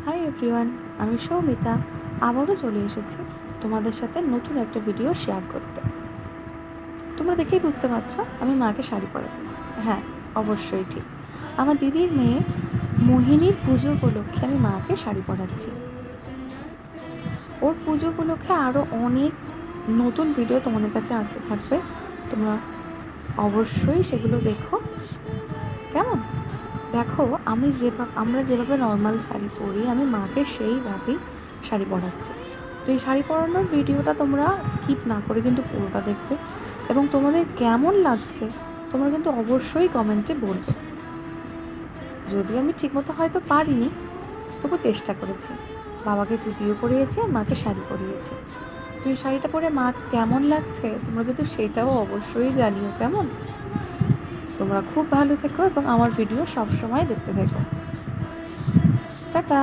Hi everyone, আমি সৌমিতা আবারও চলে এসেছি তোমাদের সাথে নতুন একটা ভিডিও শেয়ার করতে। তোমরা দেখেই বুঝতে পারছো আমি মাকে শাড়ি পরাতে এসেছি। হ্যাঁ, অবশ্যই ঠিক। আমার দিদির মেয়ে মোহিনীর পুজো উপলক্ষে আমি মাকে শাড়ি পরাচ্ছি। ওর পুজো উপলক্ষে আরও অনেক নতুন ভিডিও তোমাদের কাছে আসতে থাকবে। তোমরা অবশ্যই সেগুলো দেখো। কেমন? দেখো, আমরা যেভাবে নর্মাল শাড়ি পরি, আমি মাকে সেইভাবেই শাড়ি পরাচ্ছি। তো এই শাড়ি পরানোর ভিডিওটা তোমরা স্কিপ না করে কিন্তু পুরোটা দেখবে, এবং তোমাদের কেমন লাগছে তোমরা কিন্তু অবশ্যই কমেন্টে বলবে। যদিও আমি ঠিকমতো হয়তো পারিনি, তবু চেষ্টা করেছি। বাবাকে ধুতিও পরিয়েছি আর মাকে শাড়ি পরিয়েছি। তো এই শাড়িটা পরে মা কেমন লাগছে তোমরা কিন্তু সেটাও অবশ্যই জানিও। কেমন? তোমরা খুব ভালো থেকো এবং আমার ভিডিও সবসময় দেখতে থেকো। টাটা।